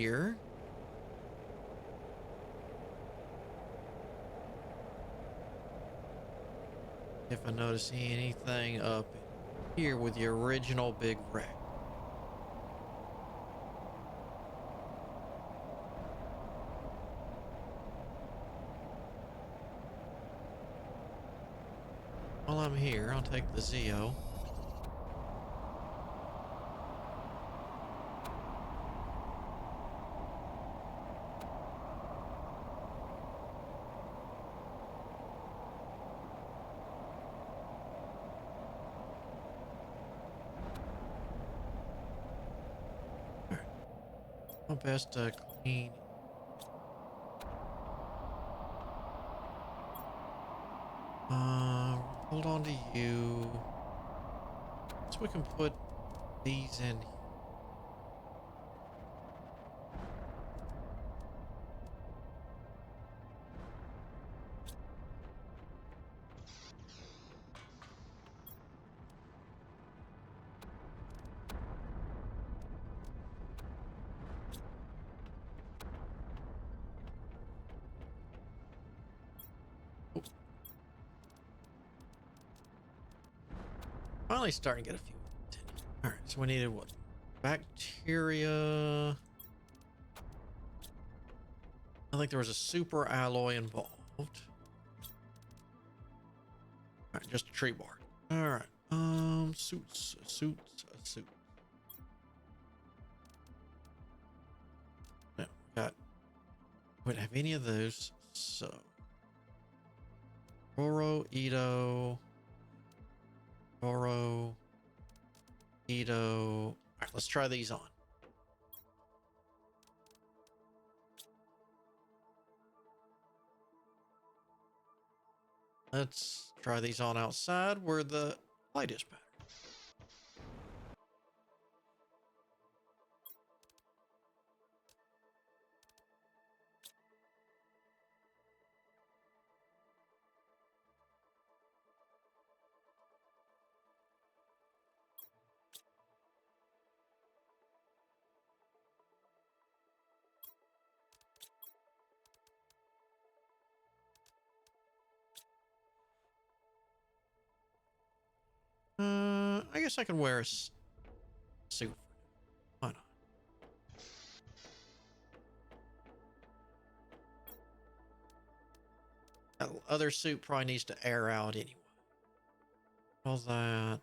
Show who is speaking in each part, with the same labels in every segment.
Speaker 1: here. If I notice anything up here with the original big wreck. While I'm here, I'll take the Zeo. My best to clean. Hold on to you. So we can put these in. Finally starting to get a few. All right, so we needed what? Bacteria. I think there was a super alloy involved. All right, just a tree bark. All right, suits. No, got. Wouldn't have any of those. So, Roro, Ito, Roro, Ito. All right, let's try these on. Let's try these on outside where the light is better. I guess I can wear a suit. Why not? That other suit probably needs to air out anyway. All that.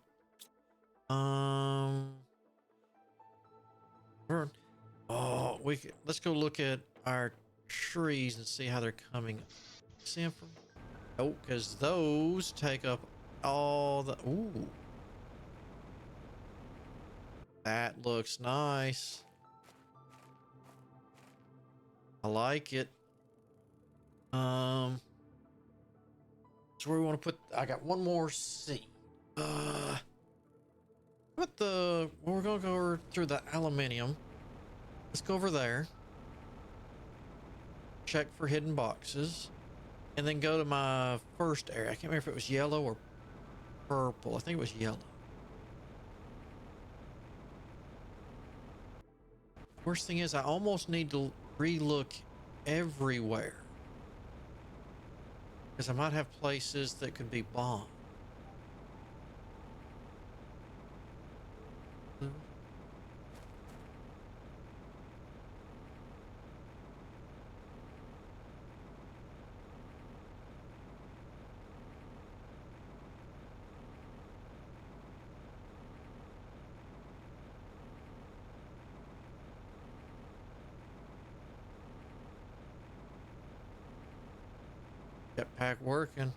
Speaker 1: Let's go look at our trees and see how they're coming. See them from? Oh, because those take up all the. Ooh, that looks nice. I like it. So where we want to put? I got one more seat. What the? Well, we're gonna go over through the aluminium. Let's go over there. Check for hidden boxes. And then go to my first area. I can't remember if it was yellow or purple. I think it was yellow. Worst thing is I almost need to re-look everywhere. Because I might have places that could be bombed. Jetpack working.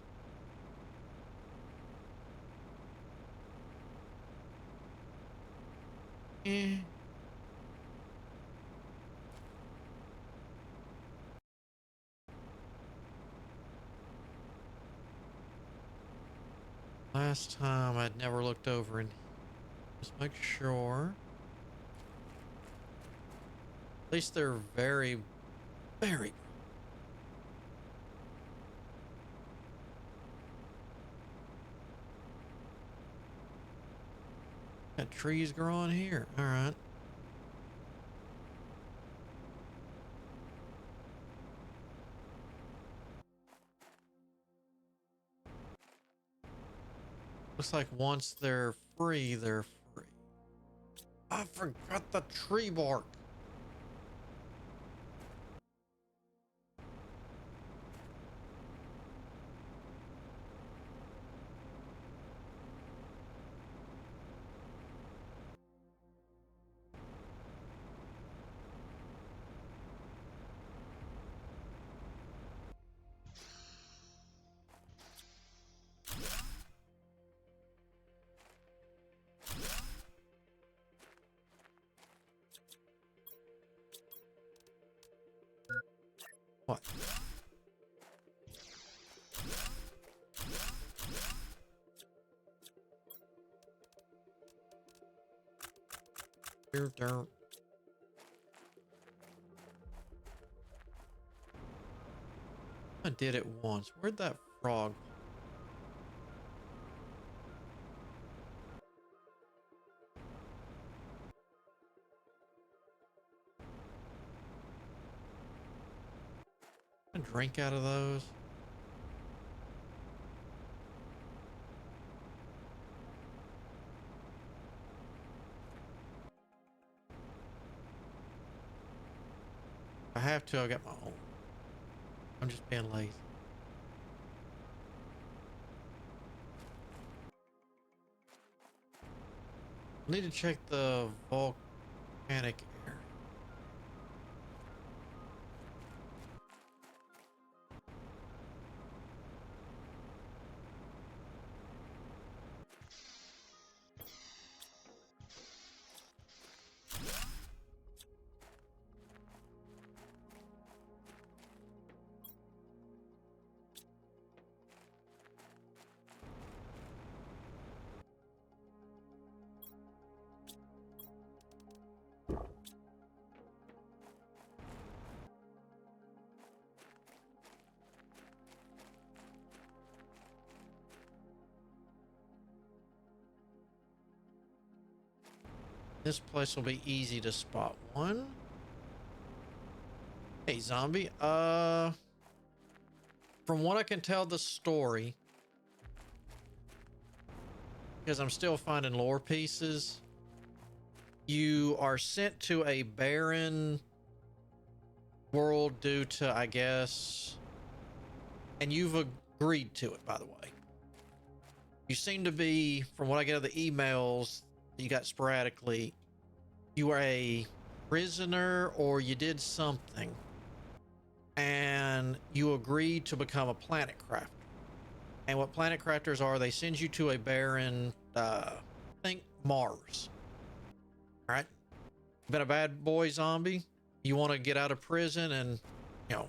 Speaker 1: Eh. Last time I'd never looked over and just make sure. At least they're very, very. Got trees growing here. All right. Looks like once they're free, they're free. I forgot the tree bark. What? Here, there. I did it once. Where'd that frog? I drink out of those. I have to. I got my own. I'm just being lazy. I need to check the volcanic area. This place will be easy to spot. One. Hey, zombie. From what I can tell the story, because I'm still finding lore pieces, you are sent to a barren world due to, I guess, and you've agreed to it, by the way. You seem to be, from what I get of the emails that you got sporadically, you were a prisoner or you did something and you agreed to become a planet crafter. And what planet crafters are, they send you to a barren, think Mars. All right. Been a bad boy zombie. You want to get out of prison and, you know,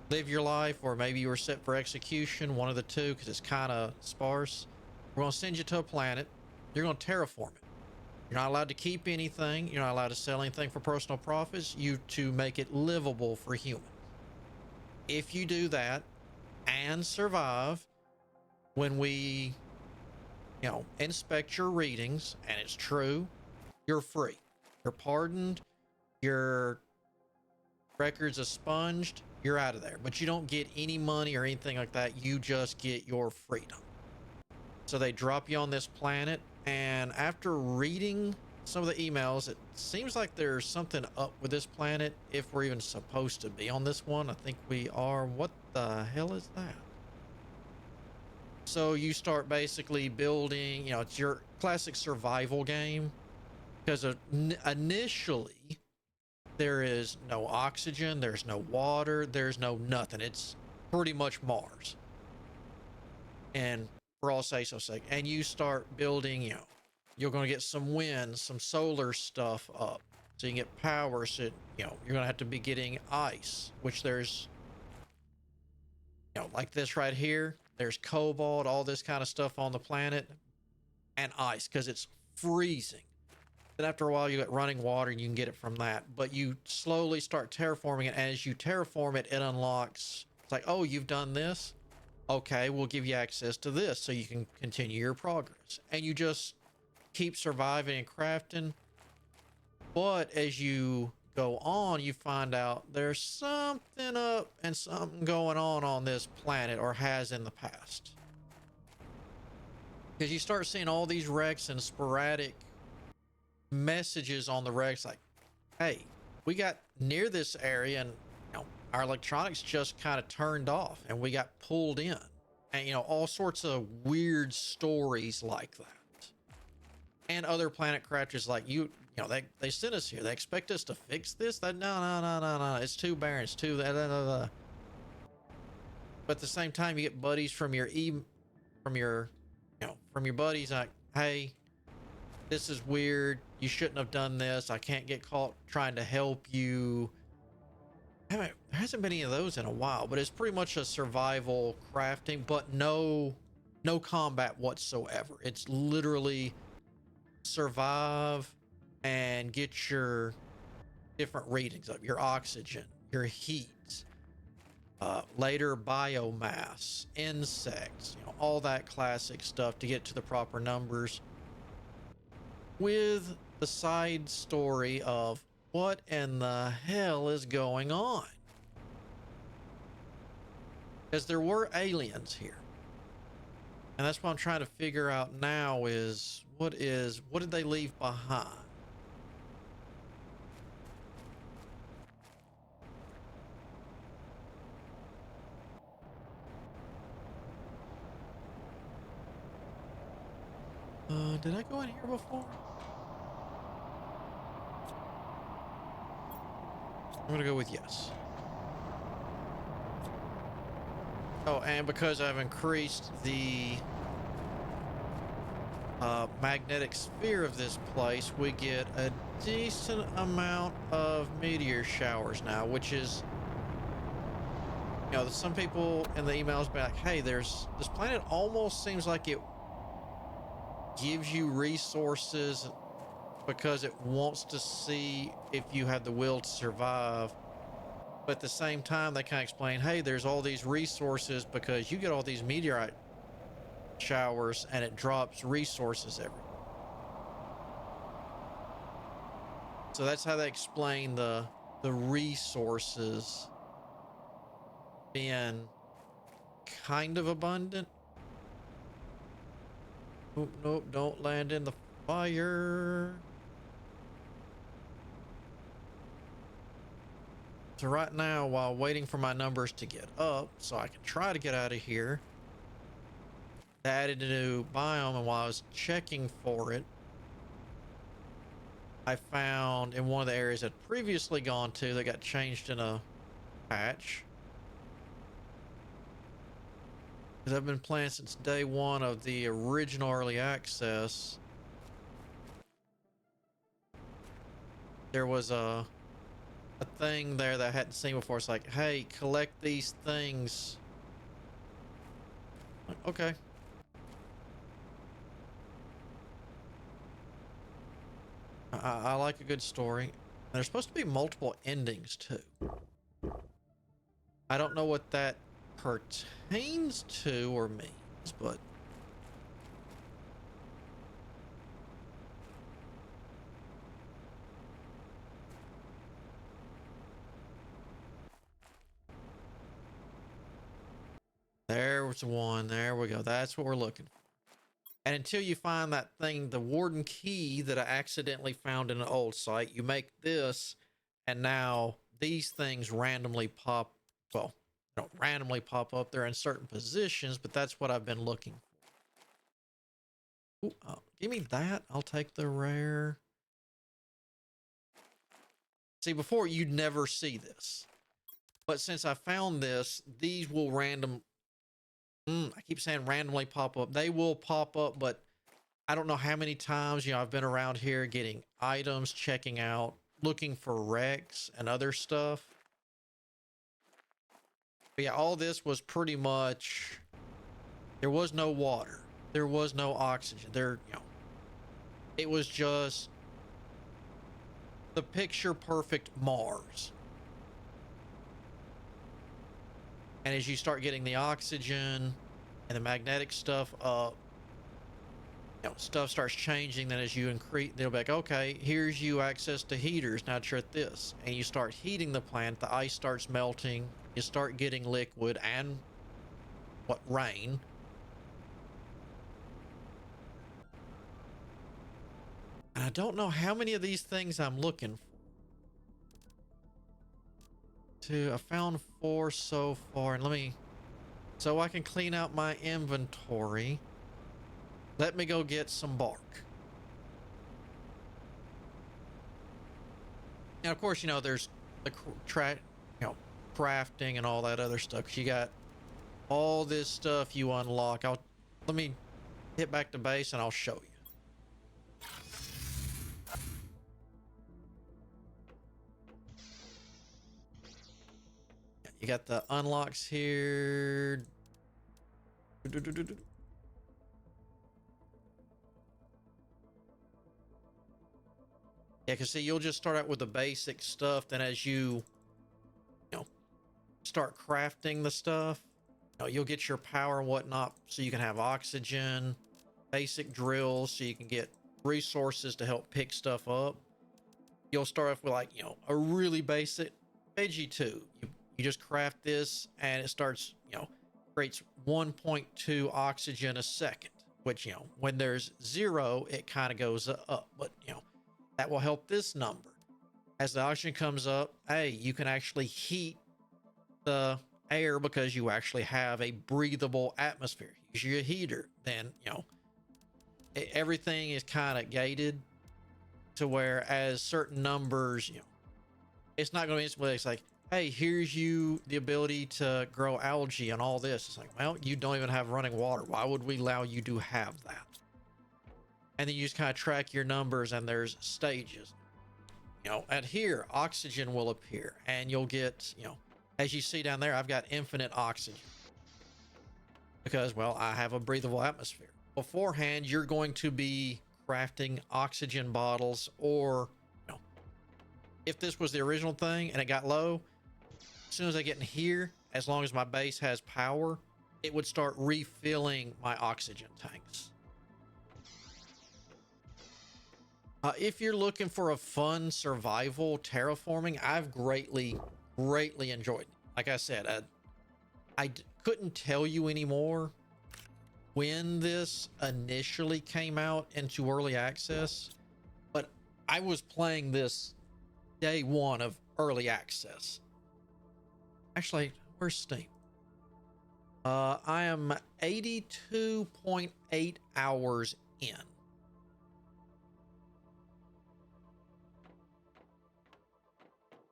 Speaker 1: live your life, or maybe you were set for execution, one of the two, because it's kind of sparse. We're going to send you to a planet. You're going to terraform it. You're not allowed to keep anything. You're not allowed to sell anything for personal profits. You to make it livable for humans. If you do that and survive, when we, you know, inspect your readings and it's true, you're free. You're pardoned. Your records expunged. You're out of there. But you don't get any money or anything like that. You just get your freedom. So they drop you on this planet, and after reading some of the emails, it seems like there's something up with this planet, if we're even supposed to be on this one. I think we are. What the hell is that? So you start basically building, you know, it's your classic survival game, because initially there is no oxygen, there's no water, there's no nothing. It's pretty much Mars. And for all say so sake, and you start building, you know, you're going to get some wind, some solar stuff up, so you can get power. So, you know, you're going to have to be getting ice, which there's, you know, like this right here, there's cobalt, all this kind of stuff on the planet, and ice, because it's freezing. Then after a while you get running water and you can get it from that, but you slowly start terraforming it. As you terraform it, it unlocks, it's like, oh, you've done this, okay, we'll give you access to this so you can continue your progress. And you just keep surviving and crafting. But as you go on, you find out there's something up and something going on this planet, or has in the past. because you start seeing all these wrecks and sporadic messages on the wrecks like, hey, we got near this area and our electronics just kind of turned off and we got pulled in, and all sorts of weird stories like that. And other planet crafters like they sent us here, they expect us to fix this. That no, it's too barren, it's too but at the same time you get buddies from your from your buddies like, hey, this is weird, you shouldn't have done this, I can't get caught trying to help you. There hasn't been any of those in a while, but it's pretty much a survival crafting, but no combat whatsoever. It's literally survive and get your different readings up, your oxygen, your heat, later biomass, insects, all that classic stuff to get to the proper numbers, with the side story of what in the hell is going on? Because there were aliens here. And that's what I'm trying to figure out now is what did they leave behind? Did I go in here before? I'm gonna go with yes. Oh, and because I've increased the magnetic sphere of this place, we get a decent amount of meteor showers now, which is, some people in the emails be like, hey, this planet almost seems like it gives you resources because it wants to see if you have the will to survive. But at the same time, they kind of explain, hey, there's all these resources because you get all these meteorite showers and it drops resources everywhere. So that's how they explain the resources being kind of abundant. Oh, nope, don't land in the fire. So right now, while waiting for my numbers to get up so I can try to get out of here, I added a new biome, and while I was checking for it, I found in one of the areas I'd previously gone to that got changed in a patch. Because I've been playing since day one of the original early access. There was a thing there that I hadn't seen before. It's like, hey, collect these things. Okay. I like a good story. There's supposed to be multiple endings too. I don't know what that pertains to or means, but there was one. There we go. That's what we're looking for. And until you find that thing, the warden key that I accidentally found in an old site, you make this, and now these things randomly pop. Well, they don't randomly pop up. They're in certain positions, but that's what I've been looking for. Ooh, give me that. I'll take the rare. See, before you'd never see this. But since I found this, these will I keep saying randomly pop up. They will pop up, but I don't know how many times, I've been around here getting items, checking out, looking for wrecks and other stuff. But yeah, all this was pretty much, there was no water. There was no oxygen. It was just the picture perfect Mars. And as you start getting the oxygen and the magnetic stuff up, stuff starts changing. Then as you increase, they'll be like, okay, here's you access to heaters. Now you're at this. And you start heating the plant. The ice starts melting. You start getting liquid and rain. And I don't know how many of these things I'm looking to. I found 4 so far, and so I can clean out my inventory. Let me go get some bark. Now, of course, there's the crafting and all that other stuff. You got all this stuff you unlock. Let me hit back to base and I'll show you. You got the unlocks here. Yeah, because see, you'll just start out with the basic stuff. Then as you start crafting the stuff, you'll get your power and whatnot, so you can have oxygen, basic drills, so you can get resources to help pick stuff up. You'll start off with a really basic veggie tube. You just craft this and it starts, creates 1.2 oxygen a second, which, when there's 0, it kind of goes up, but, that will help this number. As the oxygen comes up, hey, you can actually heat the air because you actually have a breathable atmosphere. Use your heater, then, everything is kind of gated to where as certain numbers, it's not going to be instantly, it's like, hey, here's you the ability to grow algae and all this. It's like, well, you don't even have running water. Why would we allow you to have that? And then you just kind of track your numbers, and there's stages. And here, oxygen will appear, and you'll get, as you see down there, I've got infinite oxygen because, well, I have a breathable atmosphere. Beforehand, you're going to be crafting oxygen bottles, or, if this was the original thing and it got low, as soon as I get in here, as long as my base has power, it would start refilling my oxygen tanks. If you're looking for a fun survival terraforming, I've greatly enjoyed it. Like I said, I couldn't tell you anymore when this initially came out into early access, but I was playing this day 1 of early access. Actually, where's Steam? I am 82.8 hours in.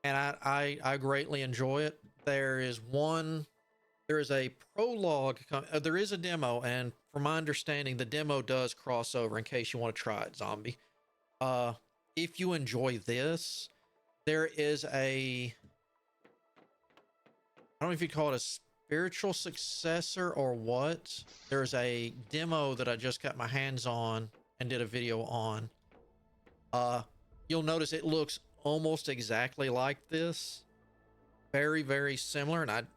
Speaker 1: And I greatly enjoy it. There is a prologue. There is a demo, and from my understanding, the demo does cross over in case you want to try it, zombie. If you enjoy this, there is I don't know if you call it a spiritual successor or what. There's a demo that I just got my hands on and did a video on. You'll notice it looks almost exactly like this. Very similar. And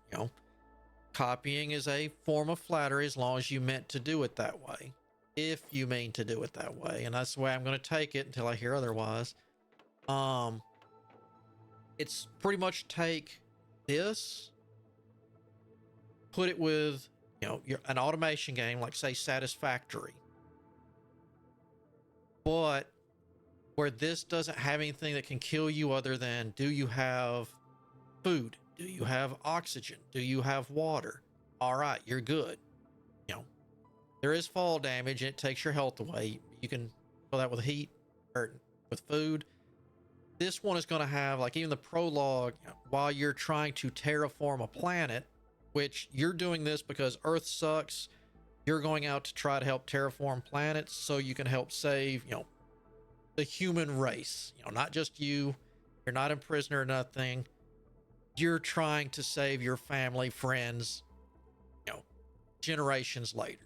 Speaker 1: copying is a form of flattery as long as you meant to do it that way. If you mean to do it that way. And that's the way I'm going to take it until I hear otherwise. It's pretty much take this, put it with, an automation game, like say Satisfactory. But where this doesn't have anything that can kill you other than, do you have food? Do you have oxygen? Do you have water? All right, you're good. There is fall damage and it takes your health away. You can kill that with heat or with food. This one is going to have, like, even the prologue, while you're trying to terraform a planet, which you're doing this because Earth sucks. You're going out to try to help terraform planets so you can help save, the human race. Not just you. You're not a prisoner or nothing. You're trying to save your family, friends, generations later.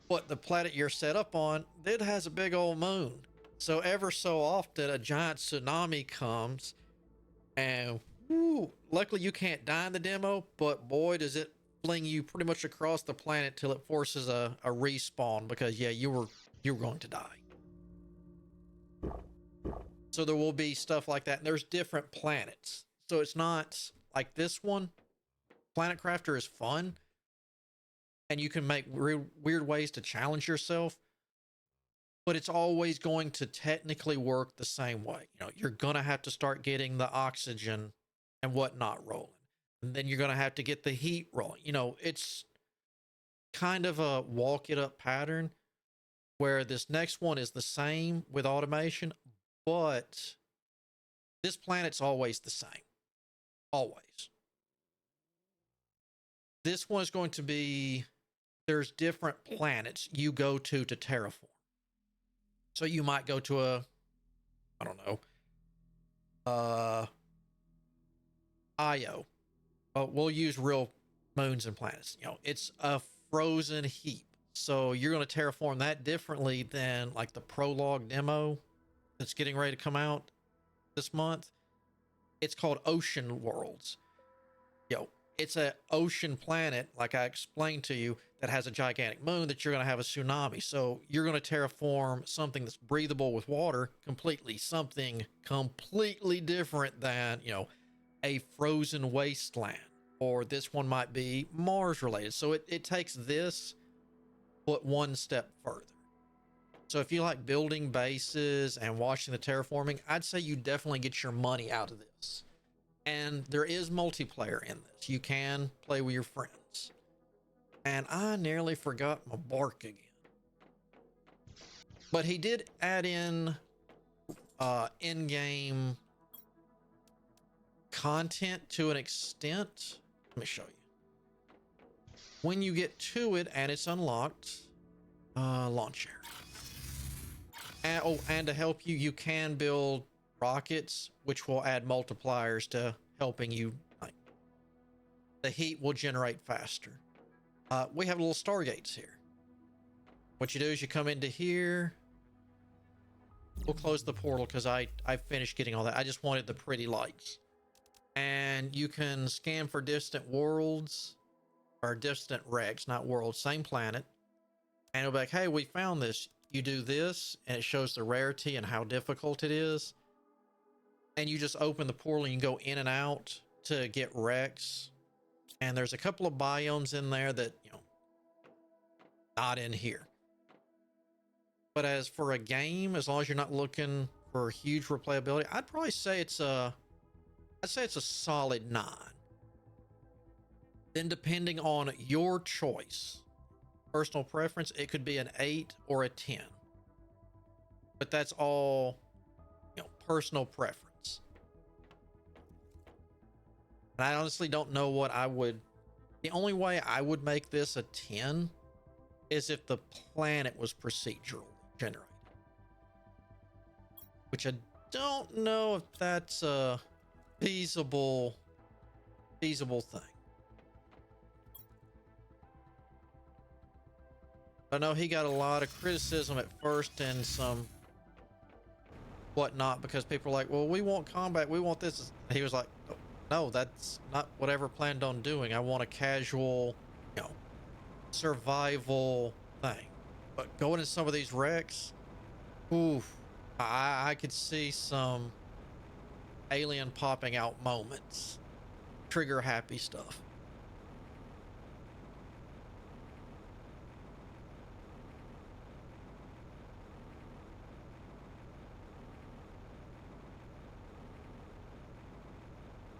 Speaker 1: But the planet you're set up on, it has a big old moon. So ever so often, a giant tsunami comes, and luckily you can't die in the demo, but boy, does it fling you pretty much across the planet till it forces a respawn, because yeah, you were going to die. So there will be stuff like that, and there's different planets. So it's not like this one. Planet Crafter is fun, and you can make weird ways to challenge yourself. but it's always going to technically work the same way. You know, you're going to have to start getting the oxygen and whatnot rolling. And then you're going to have to get the heat rolling. You know, it's kind of a walk it up pattern where this next one is the same with automation, but this planet's always the same. Always. This one is going to be, there's different planets you go to terraform. So you might go to a, I don't know, Io. We'll use real moons and planets. You know, it's a frozen heap. So you're going to terraform that differently than like the prologue demo that's getting ready to come out this month. It's called Ocean Worlds. Yo, it's an ocean planet, like I explained to you, that has a gigantic moon that you're going to have a tsunami. So you're going to terraform something that's breathable with water completely, something completely different than, you know, a frozen wasteland. Or this one might be Mars related. So it takes this, but one step further. So if you like building bases and watching the terraforming, I'd say you definitely get your money out of this. And there is multiplayer in this. You can play with your friends. And I nearly forgot my bark again. But he did add in in-game content to an extent. Let me show you. When you get to it and it's unlocked, launch area. And to help you, you can build rockets, which will add multipliers to helping you. Like, the heat will generate faster. We have little stargates here. What you do is you come into here. We'll close the portal because I finished getting all that. I just wanted the pretty lights. And you can scan for distant worlds or distant regs, not worlds, same planet. And it'll be like, hey, we found this. You do this, and it shows the rarity and how difficult it is. And you just open the portal and you can go in and out to get wrecks. And there's a couple of biomes in there that, you know, not in here. But as for a game, as long as you're not looking for huge replayability, I'd probably say it's a solid 9. Then depending on your choice, personal preference, it could be an 8 or a 10. But that's all, you know, personal preference. And I honestly don't know what I would. The only way I would make this a 10 is if the planet was procedural generated. Which I don't know if that's a feasible thing. I know he got a lot of criticism at first and some whatnot because people are like, well, we want combat, we want this. He was like, no, that's not what I ever planned on doing. I want a casual, you know, survival thing. But going into some of these wrecks, oof, I could see some alien popping out moments. Trigger happy stuff.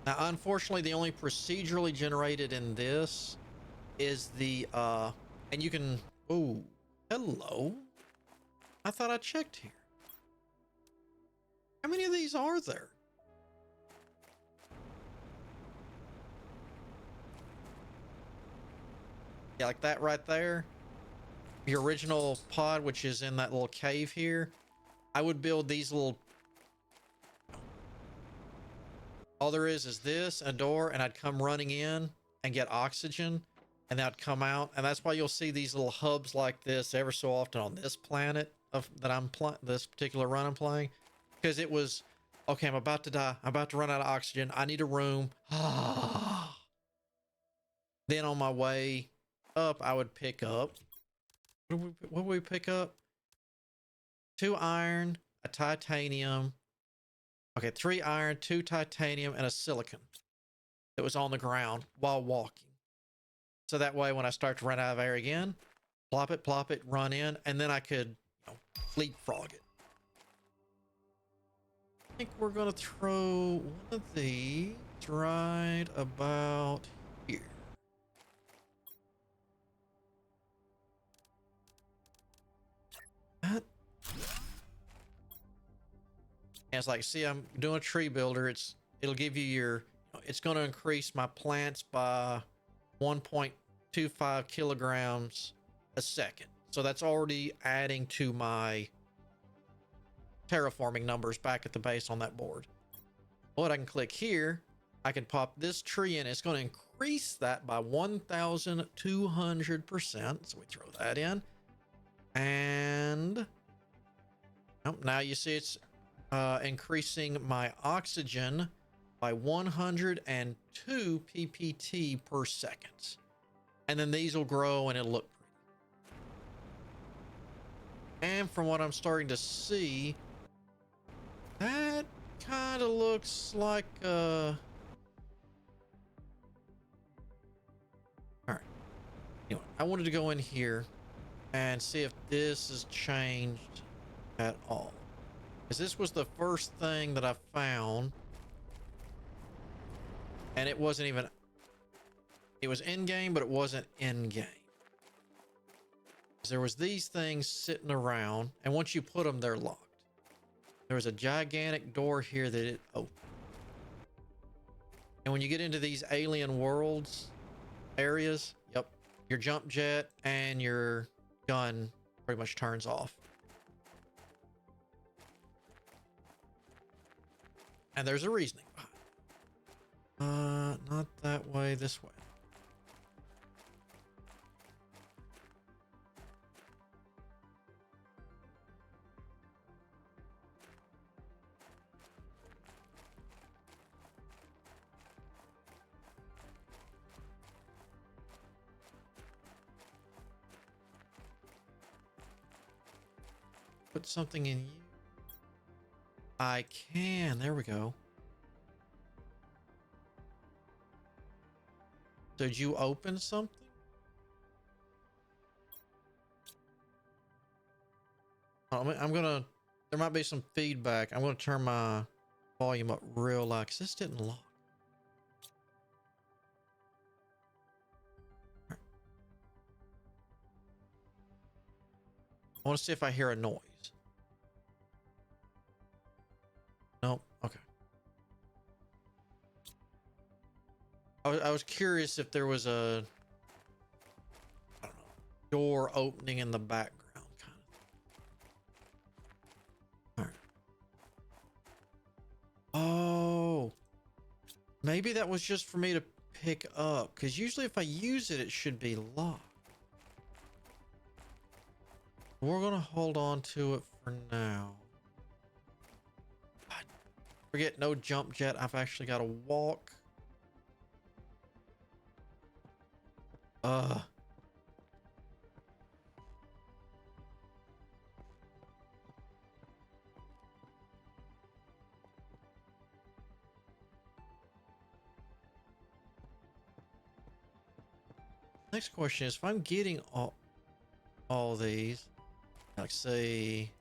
Speaker 1: Now, unfortunately, the only procedurally generated in this is the, and you can, oh, hello. I thought I checked here. How many of these are there? Yeah, like that right there. The original pod, which is in that little cave here. I would build these little. All there is this, a door, and I'd come running in and get oxygen, and that'd come out. And that's why you'll see these little hubs like this ever so often on this planet that I'm this particular run I'm playing, because it was okay. I'm about to die. I'm about to run out of oxygen. I need a room. Then on my way up, I would pick up. What would we pick up? 2 iron, a titanium. Okay, 3 iron, 2 titanium, and a silicon that was on the ground while walking. So that way, when I start to run out of air again, plop it, run in, and then I could leapfrog it. I think we're gonna throw one of these right about here. That. And it's like, see, I'm doing a tree builder. It'll give you your, it's going to increase my plants by 1.25 kilograms a second. So that's already adding to my terraforming numbers back at the base on that board. But I can click here. I can pop this tree in. It's going to increase that by 1,200%. So we throw that in. And now you see it's increasing my oxygen by 102 ppt per second. And then these will grow and it'll look pretty. And from what I'm starting to see, that kind of looks like all right. Anyway, I wanted to go in here and see if this has changed at all. Because this was the first thing that I found. And it wasn't even, it was in game, but it wasn't in game. There was these things sitting around, and once you put them, they're locked. There was a gigantic door here that it opened. And when you get into these alien worlds areas, yep, your jump jet and your gun pretty much turns off. And there's a reasoning behind it. Not that way, this way. Put something in you. I can. There we go. Did you open something? I'm gonna, there might be some feedback. I'm gonna turn my volume up real loud because this didn't lock. I want to see if I hear a noise. Nope. Okay. I was curious if there was a, I don't know, door opening in the background kind of. All right. Oh, maybe that was just for me to pick up, because usually if I use it, it should be locked. We're gonna hold on to it for now. Forget no jump jet. I've actually got to walk. Next question is, if I'm getting all these, like say,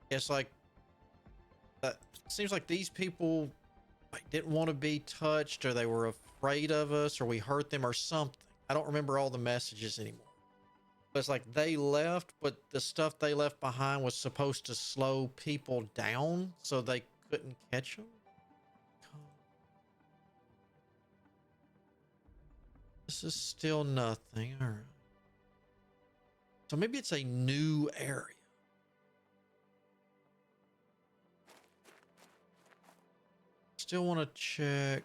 Speaker 1: it's like that. Seems like these people like didn't want to be touched, or they were afraid of us, or we hurt them, or something. I don't remember all the messages anymore. But it's like they left, but the stuff they left behind was supposed to slow people down, so they couldn't catch them. This is still nothing. All right. So maybe it's a new area. Still want to check.